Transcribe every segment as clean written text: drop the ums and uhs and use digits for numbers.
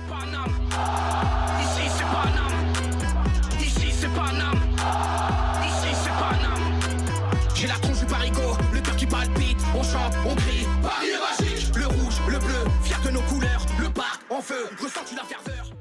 Paname. Ici c'est Paname. Ici c'est Paname. Ici c'est Paname. J'ai la tronche du parigo, le cœur qui palpite. On chante, on crie, Paris est magique. Le rouge, le bleu, fier de nos couleurs. Le parc en feu, ressens-tu la ferveur?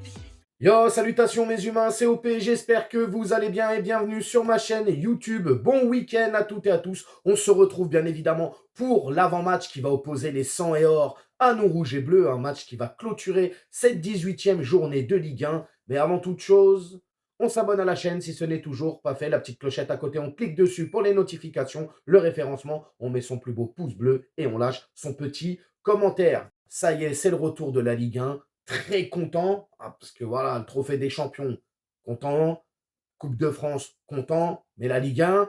Yo, salutations mes humains, c'est OP, j'espère que vous allez bien et bienvenue sur ma chaîne YouTube. Bon week-end à toutes et à tous. On se retrouve bien évidemment pour l'avant-match qui va opposer les 100 et or à nos rouges et bleus. Un match qui va clôturer cette 18e journée de Ligue 1. Mais avant toute chose, on s'abonne à la chaîne si ce n'est toujours pas fait. La petite clochette à côté, on clique dessus pour les notifications, le référencement. On met son plus beau pouce bleu et on lâche son petit commentaire. Ça y est, c'est le retour de la Ligue 1. Très content, parce que voilà, le trophée des champions, content, Coupe de France, content, mais la Ligue 1,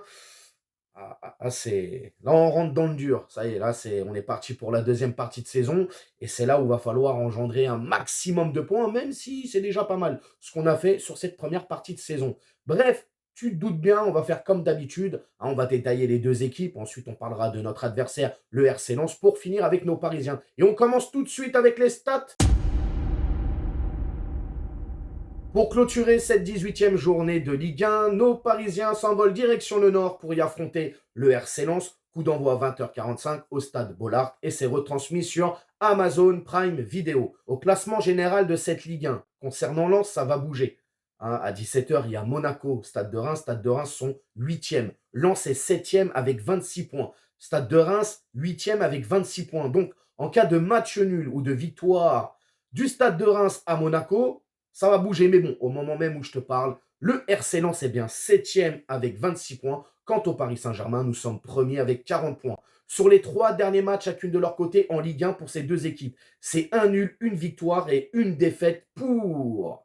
c'est... Là, on rentre dans le dur, ça y est, là, on est parti pour la deuxième partie de saison, et c'est là où il va falloir engendrer un maximum de points, même si c'est déjà pas mal, ce qu'on a fait sur cette première partie de saison. Bref, tu te doutes bien, on va faire comme d'habitude, on va détailler les deux équipes, ensuite on parlera de notre adversaire, le RC Lens, pour finir avec nos Parisiens. Et on commence tout de suite avec les stats. Pour clôturer cette 18e journée de Ligue 1, nos Parisiens s'envolent direction le nord pour y affronter le RC Lens. Coup d'envoi à 20h45 au stade Bollaert et c'est retransmis sur Amazon Prime Video. Au classement général de cette Ligue 1, concernant Lens, ça va bouger. À 17h, il y a Monaco, Stade de Reims. Stade de Reims sont 8e. Lens est 7e avec 26 points. Stade de Reims, 8e avec 26 points. Donc, en cas de match nul ou de victoire du Stade de Reims à Monaco, ça va bouger, mais bon, au moment même où je te parle, le RC Lens est bien 7e avec 26 points. Quant au Paris Saint-Germain, nous sommes premiers avec 40 points. Sur les 3 derniers matchs chacune de leur côté en Ligue 1 pour ces deux équipes, c'est un nul, une victoire et une défaite pour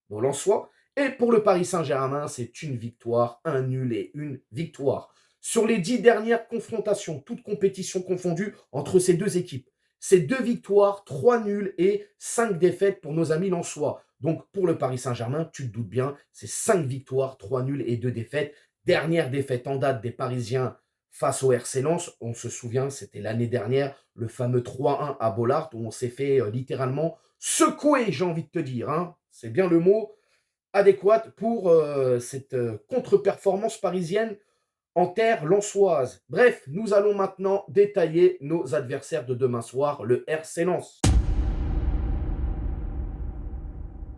nos Lensois. Et pour le Paris Saint-Germain, c'est une victoire, un nul et une victoire. Sur les 10 dernières confrontations, toutes compétitions confondues entre ces deux équipes, c'est 2 victoires, 3 nuls et 5 défaites pour nos amis lensois. Donc, pour le Paris Saint-Germain, tu te doutes bien, c'est 5 victoires, 3 nuls et 2 défaites. Dernière défaite en date des Parisiens face au RC Lens. On se souvient, c'était l'année dernière, le fameux 3-1 à Bollaert, où on s'est fait littéralement secouer, j'ai envie de te dire. Hein. C'est bien le mot adéquat pour cette contre-performance parisienne en terre lensoise. Bref, nous allons maintenant détailler nos adversaires de demain soir, le RC Lens.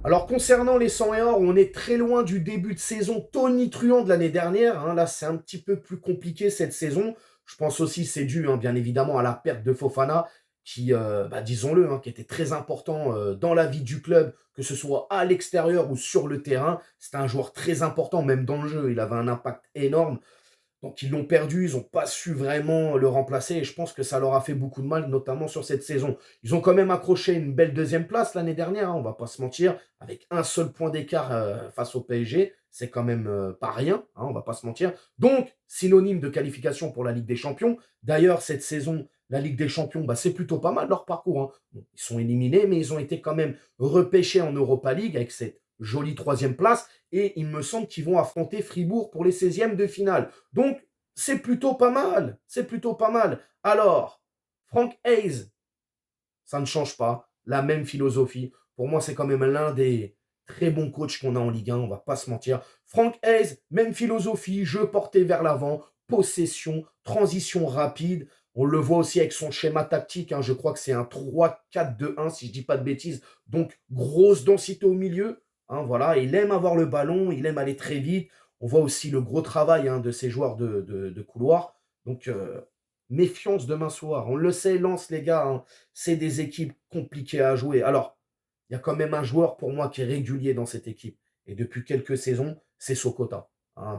Alors, concernant les 100 et or, on est très loin du début de saison tonitruant de l'année dernière. Hein. Là, c'est un petit peu plus compliqué cette saison. Je pense aussi que c'est dû, bien évidemment, à la perte de Fofana, qui, disons-le, qui était très important dans la vie du club, que ce soit à l'extérieur ou sur le terrain. C'était un joueur très important, même dans le jeu. Il avait un impact énorme. Donc, ils l'ont perdu, ils n'ont pas su vraiment le remplacer et je pense que ça leur a fait beaucoup de mal, notamment sur cette saison. Ils ont quand même accroché une belle deuxième place l'année dernière, on ne va pas se mentir, avec un seul point d'écart face au PSG. C'est quand même pas rien, on ne va pas se mentir. Donc, synonyme de qualification pour la Ligue des Champions. D'ailleurs, cette saison, la Ligue des Champions, c'est plutôt pas mal leur parcours. Bon, ils sont éliminés, mais ils ont été quand même repêchés en Europa League avec cette jolie 3e place. Et il me semble qu'ils vont affronter Fribourg pour les 16e de finale. Donc, c'est plutôt pas mal. C'est plutôt pas mal. Alors, Frank Hayes, ça ne change pas. La même philosophie. Pour moi, c'est quand même l'un des très bons coachs qu'on a en Ligue 1. On ne va pas se mentir. Frank Hayes, même philosophie. Jeu porté vers l'avant. Possession. Transition rapide. On le voit aussi avec son schéma tactique. Je crois que c'est un 3-4-2-1, si je ne dis pas de bêtises. Donc, grosse densité au milieu. Voilà, il aime avoir le ballon, il aime aller très vite. On voit aussi le gros travail de ces joueurs de couloir. Donc, méfiance demain soir. On le sait, Lens, les gars, c'est des équipes compliquées à jouer. Alors, il y a quand même un joueur pour moi qui est régulier dans cette équipe. Et depuis quelques saisons, c'est Sokota.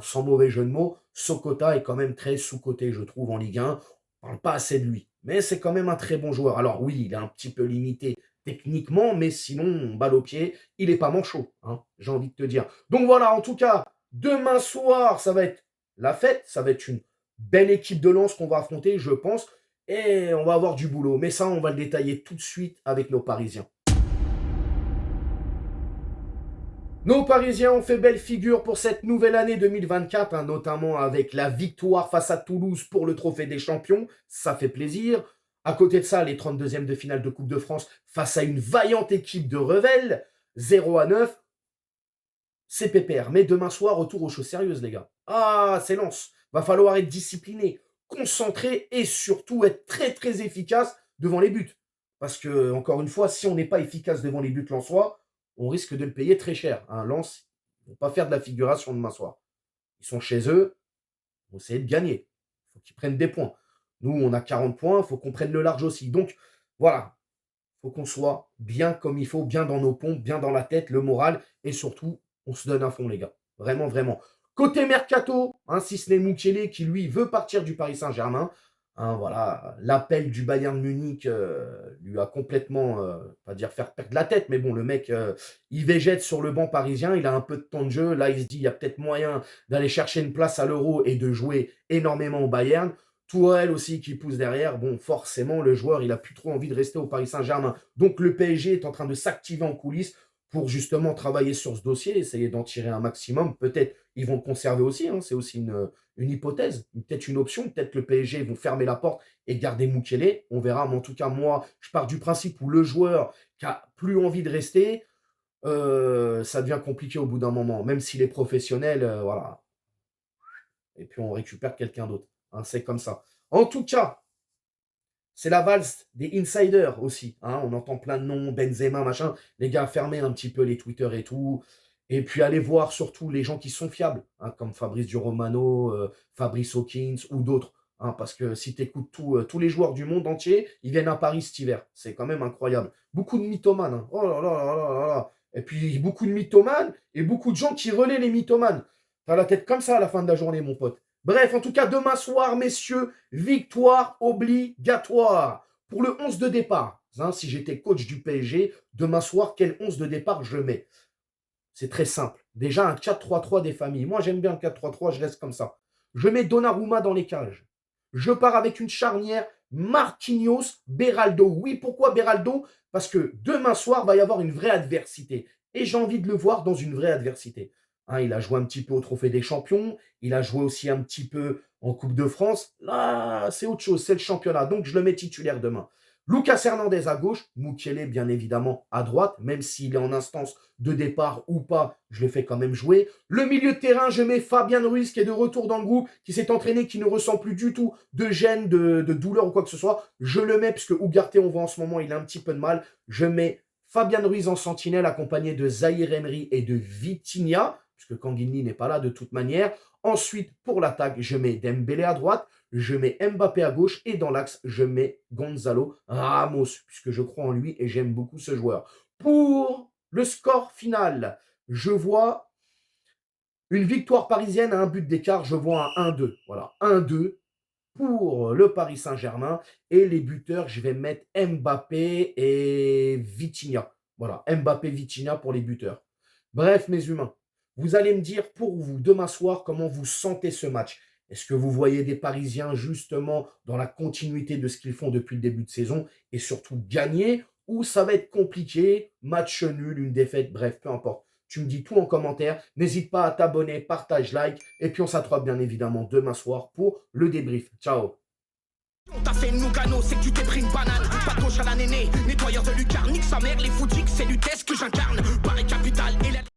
Sans mauvais jeu de mots, Sokota est quand même très sous-coté, je trouve, en Ligue 1. On ne parle pas assez de lui. Mais c'est quand même un très bon joueur. Alors oui, il est un petit peu limité techniquement, mais sinon, balle au pied, il n'est pas manchot, j'ai envie de te dire. Donc voilà, en tout cas, demain soir, ça va être la fête, ça va être une belle équipe de Lens qu'on va affronter, je pense, et on va avoir du boulot. Mais ça, on va le détailler tout de suite avec nos Parisiens. Nos Parisiens ont fait belle figure pour cette nouvelle année 2024, notamment avec la victoire face à Toulouse pour le Trophée des Champions. Ça fait plaisir. À côté de ça, les 32e de finale de Coupe de France face à une vaillante équipe de Revel, 0-9, c'est pépère. Mais demain soir, retour aux choses sérieuses, les gars. Ah, c'est Lens. Va falloir être discipliné, concentré et surtout être très, très efficace devant les buts. Parce que, encore une fois, si on n'est pas efficace devant les buts lensois, on risque de le payer très cher. Hein, Lens, ils ne vont pas faire de la figuration demain soir. Ils sont chez eux, ils vont essayer de gagner. Il faut qu'ils prennent des points. Nous, on a 40 points, il faut qu'on prenne le large aussi. Donc, voilà, il faut qu'on soit bien comme il faut, bien dans nos pompes, bien dans la tête, le moral, et surtout, on se donne à fond, les gars. Vraiment, vraiment. Côté Mercato, hein, si ce n'est Mukiele qui, lui, veut partir du Paris Saint-Germain. Hein, voilà, l'appel du Bayern Munich lui a complètement, pas dire faire perdre la tête, mais bon, le mec, il végète sur le banc parisien, il a un peu de temps de jeu. Là, il se dit, il y a peut-être moyen d'aller chercher une place à l'Euro et de jouer énormément au Bayern. Tourelle aussi qui pousse derrière. Bon, forcément, le joueur, il a plus trop envie de rester au Paris Saint-Germain. Donc, le PSG est en train de s'activer en coulisses pour justement travailler sur ce dossier, essayer d'en tirer un maximum. Peut-être ils vont le conserver aussi, hein, c'est aussi une hypothèse, peut-être une option. Peut-être le PSG vont fermer la porte et garder Mukiele. On verra, mais en tout cas, moi, je pars du principe où le joueur qui a plus envie de rester, ça devient compliqué au bout d'un moment, même s'il est professionnel, voilà. Et puis on récupère quelqu'un d'autre. Hein, c'est comme ça. En tout cas, c'est la valse des insiders aussi. Hein, on entend plein de noms, Benzema, machin. Les gars, fermez un petit peu les Twitter et tout. Et puis allez voir surtout les gens qui sont fiables, hein, comme Fabrice Duromano, Fabrice Hawkins ou d'autres. Hein, parce que si tu écoutes tous les joueurs du monde entier, ils viennent à Paris cet hiver. C'est quand même incroyable. Beaucoup de mythomanes. Hein. Oh là là là là là là. Et puis beaucoup de mythomanes et beaucoup de gens qui relaient les mythomanes. T'as la tête comme ça à la fin de la journée, mon pote. Bref, en tout cas, demain soir, messieurs, victoire obligatoire pour le 11 de départ. Hein, si j'étais coach du PSG, demain soir, quel 11 de départ je mets? C'est très simple. Déjà, un 4-3-3 des familles. Moi, j'aime bien le 4-3-3, je reste comme ça. Je mets Donnarumma dans les cages. Je pars avec une charnière Marquinhos, Beraldo. Oui, pourquoi Beraldo? Parce que demain soir, va y avoir une vraie adversité. Et j'ai envie de le voir dans une vraie adversité. Hein, il a joué un petit peu au Trophée des Champions. Il a joué aussi un petit peu en Coupe de France. Là, c'est autre chose, c'est le championnat. Donc, je le mets titulaire demain. Lucas Hernandez à gauche, Mukiele bien évidemment à droite, même s'il est en instance de départ ou pas, je le fais quand même jouer. Le milieu de terrain, je mets Fabien Ruiz qui est de retour dans le groupe, qui s'est entraîné, qui ne ressent plus du tout de gêne, de douleur ou quoi que ce soit. Je le mets, puisque Ugarte, on voit en ce moment, il a un petit peu de mal. Je mets Fabien Ruiz en sentinelle, accompagné de Zahir Emery et de Vitinha, puisque Kanguini n'est pas là de toute manière. Ensuite, pour l'attaque, je mets Dembélé à droite. Je mets Mbappé à gauche et dans l'axe, je mets Gonzalo Ramos, puisque je crois en lui et j'aime beaucoup ce joueur. Pour le score final, je vois une victoire parisienne à un but d'écart, je vois un 1-2. Voilà, 1-2 pour le Paris Saint-Germain. Et les buteurs, je vais mettre Mbappé et Vitinha. Voilà, Mbappé, Vitinha pour les buteurs. Bref, mes humains, vous allez me dire pour vous, demain soir, comment vous sentez ce match. Est-ce que vous voyez des Parisiens justement dans la continuité de ce qu'ils font depuis le début de saison et surtout gagner, ou ça va être compliqué, match nul, une défaite, bref, peu importe. Tu me dis tout en commentaire. N'hésite pas à t'abonner, partage, like. Et puis on s'attrape bien évidemment demain soir pour le débrief. Ciao. On t'a fait Nougano, c'est que tu t'es pris une banane. Pas de gauche à la néné, nettoyeur de lucarne, nique sa mère, les foutiques, c'est l'UTES que j'incarne. Paris Capital et